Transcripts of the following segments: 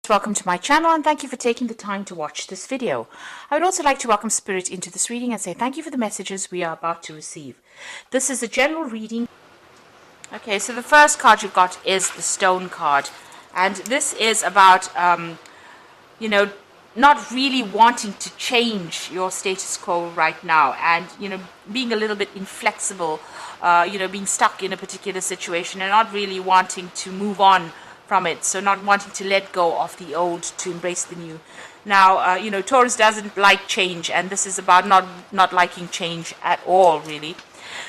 Welcome to my channel and thank you for taking the time to watch this video. I would also like to welcome Spirit into this reading and say thank you for the messages we are about to receive. This is a general reading. Okay, so the first card you've got is the Stone card, and this is about not really wanting to change your status quo right now, and being a little bit inflexible, being stuck in a particular situation and not really wanting to move on from it, so not wanting to let go of the old to embrace the new. Now, Taurus doesn't like change, and this is about not liking change at all, really.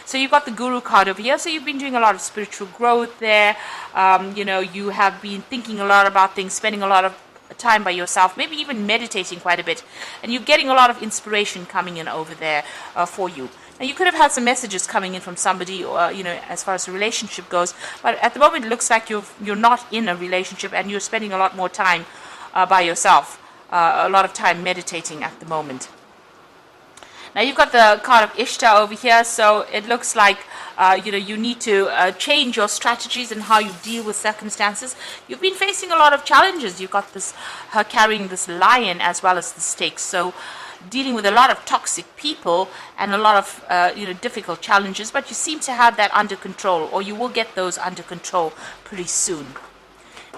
So you've got the Guru card over here, so you've been doing a lot of spiritual growth there. You have been thinking a lot about things, spending a lot of time by yourself, maybe even meditating quite a bit, and you're getting a lot of inspiration coming in over there for you. Now, you could have had some messages coming in from somebody, or as far as the relationship goes, but at the moment it looks like you're not in a relationship and you're spending a lot more time by yourself, a lot of time meditating at the moment. Now you've got the card of Ishtar over here, so it looks like you need to change your strategies and how you deal with circumstances. You've been facing a lot of challenges. You've got her carrying this lion as well as the stakes, so dealing with a lot of toxic people and a lot of difficult challenges, but you seem to have that under control, or you will get those under control pretty soon.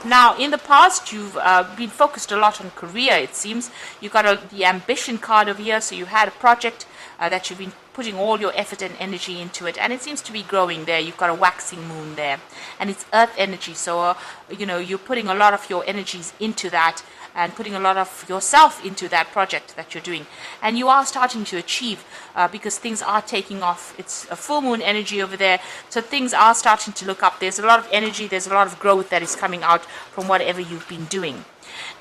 Now, in the past, you've been focused a lot on career, it seems. You've got the ambition card over here, so you had a project that you've been putting all your effort and energy into it, and it seems to be growing there. You've got a waxing moon there, and it's earth energy, so you're putting a lot of your energies into that and putting a lot of yourself into that project that you're doing, and you are starting to achieve because things are taking off. It's a full moon energy over there, so things are starting to look up. There's a lot of energy, there's a lot of growth that is coming out from whatever you've been doing.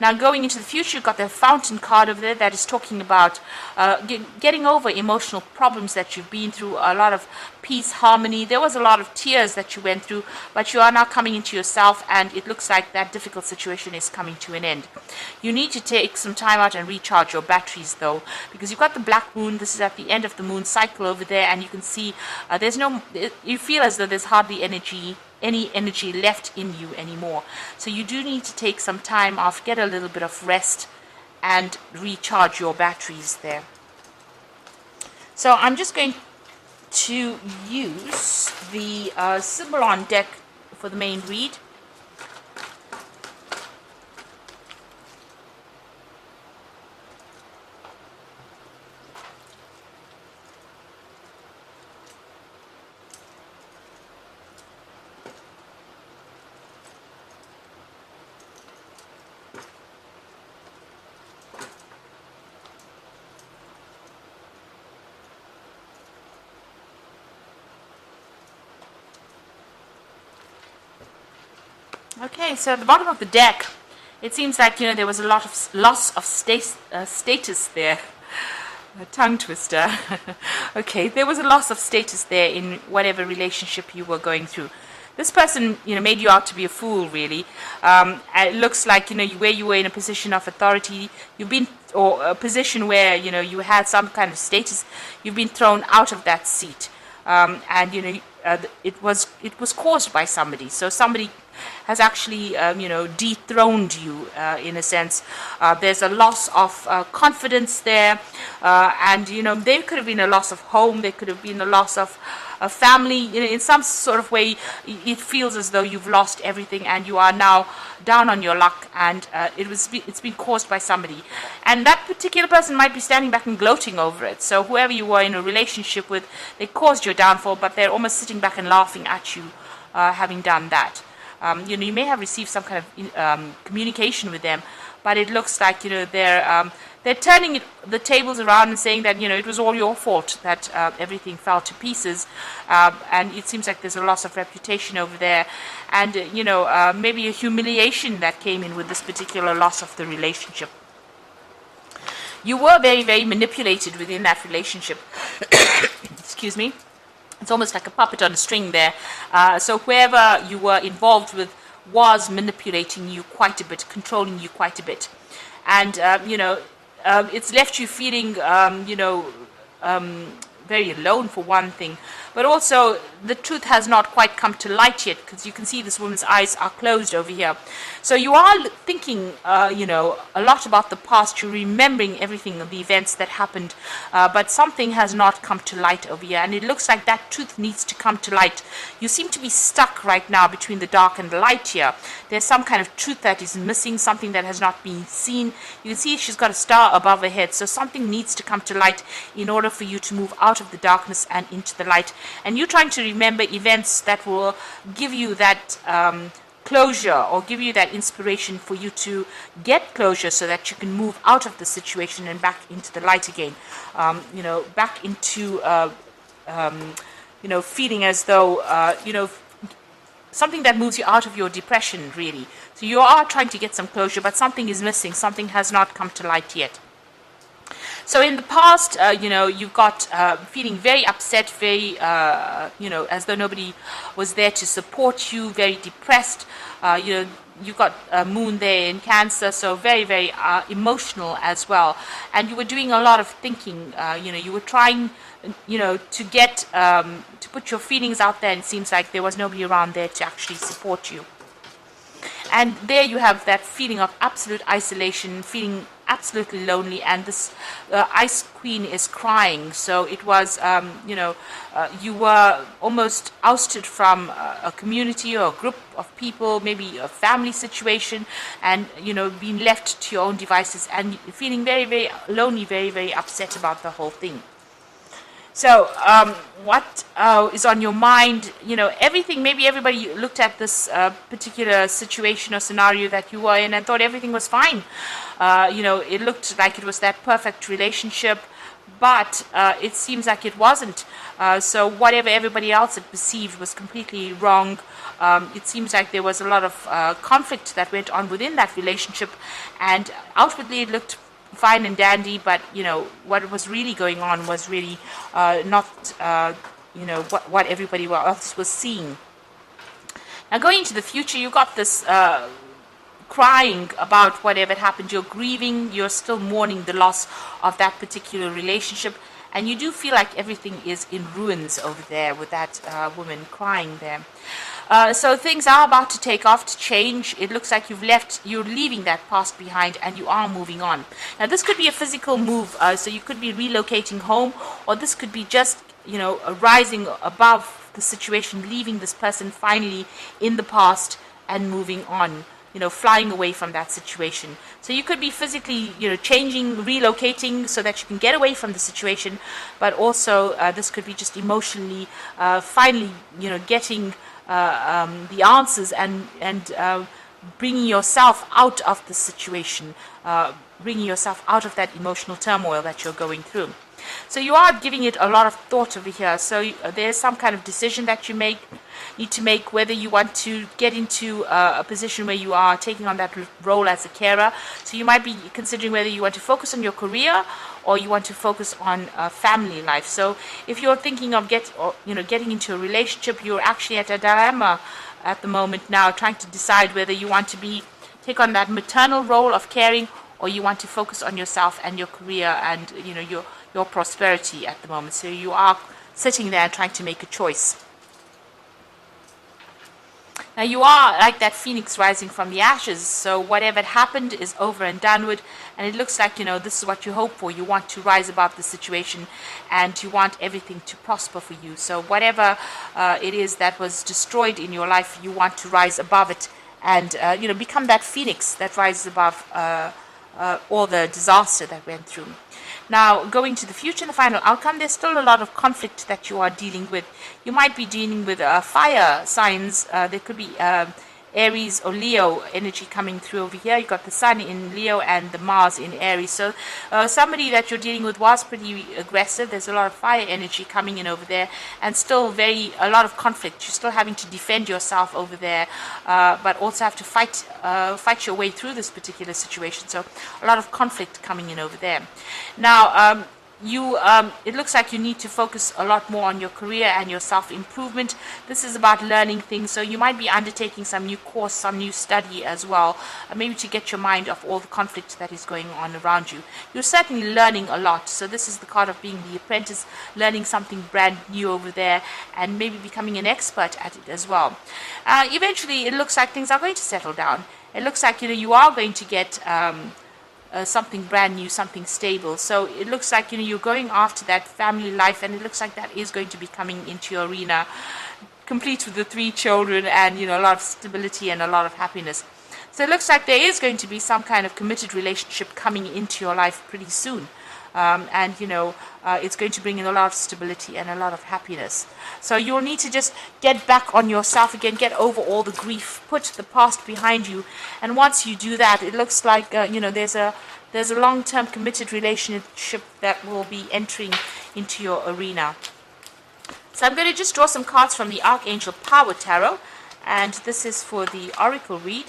Now, going into the future, you've got the Fountain card over there that is talking about getting over emotional problems that you've been through, a lot of peace, harmony. There was a lot of tears that you went through, but you are now coming into yourself, and it looks like that difficult situation is coming to an end. You need to take some time out and recharge your batteries, though, because you've got the Black Moon. This is at the end of the moon cycle over there, and you can see you feel as though there's hardly any energy left in you anymore. So you do need to take some time off, get a little bit of rest, and recharge your batteries there. So I'm just going to use the symbol on deck for the main read. Okay, so at the bottom of the deck, it seems like there was a lot of loss of status there. A tongue twister. Okay, there was a loss of status there in whatever relationship you were going through. This person, made you out to be a fool, really. It looks like, where you were in a position of authority, or a position where, you had some kind of status, you've been thrown out of that seat. And, it was caused by somebody. So somebody has actually, dethroned you in a sense. There's a loss of confidence there, and there could have been a loss of home. There could have been a loss of a family. In some sort of way, it feels as though you've lost everything, and you are now down on your luck. And it's been caused by somebody, and that particular person might be standing back and gloating over it. So whoever you were in a relationship with, they caused your downfall, but they're almost sitting back and laughing at you, having done that. You may have received some kind of communication with them, but it looks like they're turning the tables around and saying that it was all your fault that everything fell to pieces, and it seems like there's a loss of reputation over there, and maybe a humiliation that came in with this particular loss of the relationship. You were very, very manipulated within that relationship. Excuse me. It's almost like a puppet on a string there. So whoever you were involved with was manipulating you quite a bit, controlling you quite a bit. And, it's left you feeling, very alone for one thing. but also the truth has not quite come to light yet, because you can see this woman's eyes are closed over here. So you are thinking, a lot about the past. You're remembering everything, the events that happened, but something has not come to light over here, and it looks like that truth needs to come to light. You seem to be stuck right now between the dark and the light here. There's some kind of truth that is missing, something that has not been seen. You can see she's got a star above her head, so something needs to come to light in order for you to move out of the darkness and into the light. And you're trying to remember events that will give you that closure, or give you that inspiration for you to get closure, so that you can move out of the situation and back into the light again. Back into feeling as though something that moves you out of your depression, really. So you are trying to get some closure, but something is missing. Something has not come to light yet. So in the past, you've got feeling very upset, very, as though nobody was there to support you, very depressed. You've got moon there in Cancer, so very, very emotional as well. And you were doing a lot of thinking. You were trying, to get, to put your feelings out there, and it seems like there was nobody around there to actually support you. And there you have that feeling of absolute isolation, feeling absolutely lonely, and this Ice Queen is crying. So it was, you were almost ousted from a community or a group of people, maybe a family situation, and, being left to your own devices, and feeling very, very lonely, very, very upset about the whole thing. So what is on your mind? Everything, maybe everybody looked at this particular situation or scenario that you were in and thought everything was fine. It looked like it was that perfect relationship, but it seems like it wasn't. So whatever everybody else had perceived was completely wrong. It seems like there was a lot of conflict that went on within that relationship, and outwardly it looked fine and dandy, but what was really going on was really not what everybody else was seeing. Now, going into the future, you got this crying about whatever happened. You're grieving, you're still mourning the loss of that particular relationship, and you do feel like everything is in ruins over there with that woman crying there. So things are about to take off, to change. It looks like you're leaving that past behind, and you are moving on. Now, this could be a physical move, so you could be relocating home, or this could be just, rising above the situation, leaving this person finally in the past and moving on, flying away from that situation. So you could be physically, changing, relocating so that you can get away from the situation, but also this could be just emotionally, finally, getting the answers and bringing yourself out of the situation, bringing yourself out of that emotional turmoil that you're going through. So you are giving it a lot of thought over here. So there's some kind of decision that you need to make, whether you want to get into a position where you are taking on that role as a carer. So you might be considering whether you want to focus on your career or you want to focus on family life. So if you're thinking of getting into a relationship, you're actually at a dilemma at the moment now, trying to decide whether you want to take on that maternal role of caring, or you want to focus on yourself and your career and your prosperity at the moment. So you are sitting there trying to make a choice. Now you are like that phoenix rising from the ashes, so whatever had happened is over and done with, and it looks like, this is what you hope for. You want to rise above the situation, and you want everything to prosper for you. So whatever it is that was destroyed in your life, you want to rise above it and, become that phoenix that rises above all the disaster that went through. Now, going to the future and the final outcome, there's still a lot of conflict that you are dealing with. You might be dealing with fire signs. There could be Aries or Leo energy coming through over here. You've got the Sun in Leo and the Mars in Aries. So somebody that you're dealing with was pretty aggressive. There's a lot of fire energy coming in over there, and still a lot of conflict. You're still having to defend yourself over there, but also have to fight your way through this particular situation. So a lot of conflict coming in over there. Now, it looks like you need to focus a lot more on your career and your self-improvement. This is about learning things, so you might be undertaking some new course, some new study as well, maybe to get your mind off all the conflict that is going on around you. You're certainly learning a lot, so this is the card of being the apprentice, learning something brand new over there, and maybe becoming an expert at it as well. Eventually, it looks like things are going to settle down. It looks like you are going to get something brand new, something stable. So it looks like you're going after that family life, and it looks like that is going to be coming into your arena, complete with the 3 children and a lot of stability and a lot of happiness. So it looks like there is going to be some kind of committed relationship coming into your life pretty soon. And it's going to bring in a lot of stability and a lot of happiness. So you'll need to just get back on yourself again, get over all the grief, put the past behind you, and once you do that, it looks like there's a long-term committed relationship that will be entering into your arena. So I'm going to just draw some cards from the Archangel Power Tarot, and this is for the Oracle read.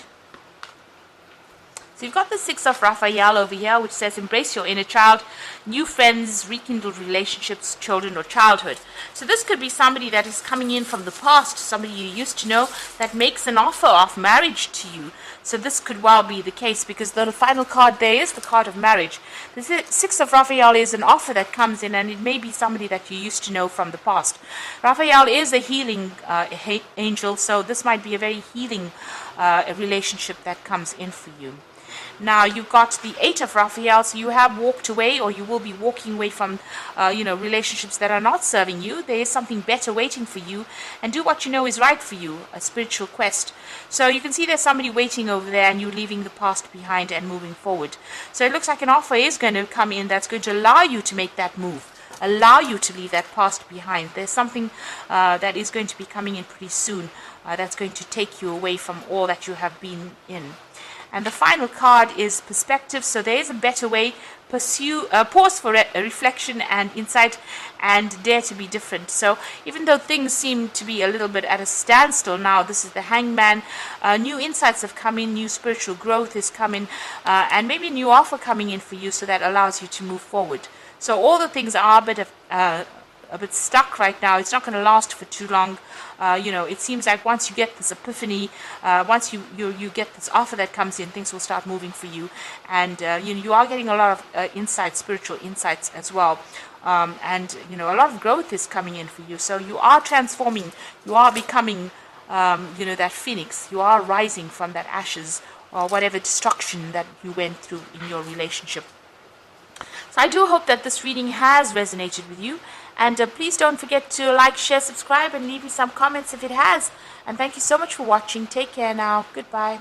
So you've got the 6 of Raphael over here, which says embrace your inner child, new friends, rekindled relationships, children, or childhood. So this could be somebody that is coming in from the past, somebody you used to know, that makes an offer of marriage to you. So this could well be the case, because the final card there is the card of marriage. The 6 of Raphael is an offer that comes in, and it may be somebody that you used to know from the past. Raphael is a healing angel, so this might be a very healing relationship that comes in for you. Now you've got the 8 of Raphael, so you have walked away, or you will be walking away from, relationships that are not serving you. There is something better waiting for you, and do what you know is right for you, a spiritual quest. So you can see there's somebody waiting over there, and you're leaving the past behind and moving forward. So it looks like an offer is going to come in that's going to allow you to make that move, allow you to leave that past behind. There's something that is going to be coming in pretty soon that's going to take you away from all that you have been in. And the final card is perspective. So there is a better way. Pause for reflection and insight, and dare to be different. So even though things seem to be a little bit at a standstill now, this is the Hangman. New insights have come in, new spiritual growth is coming, and maybe a new offer coming in for you, so that allows you to move forward. So all the things are a bit stuck right now. It's not going to last for too long. It seems like once you get this epiphany, once you get this offer that comes in, things will start moving for you, and you are getting a lot of insights, spiritual insights as well, and a lot of growth is coming in for you. So you are transforming, you are becoming, that phoenix. You are rising from that ashes or whatever destruction that you went through in your relationship. So I do hope that this reading has resonated with you. And please don't forget to like, share, subscribe, and leave me some comments if it has. And thank you so much for watching. Take care now. Goodbye.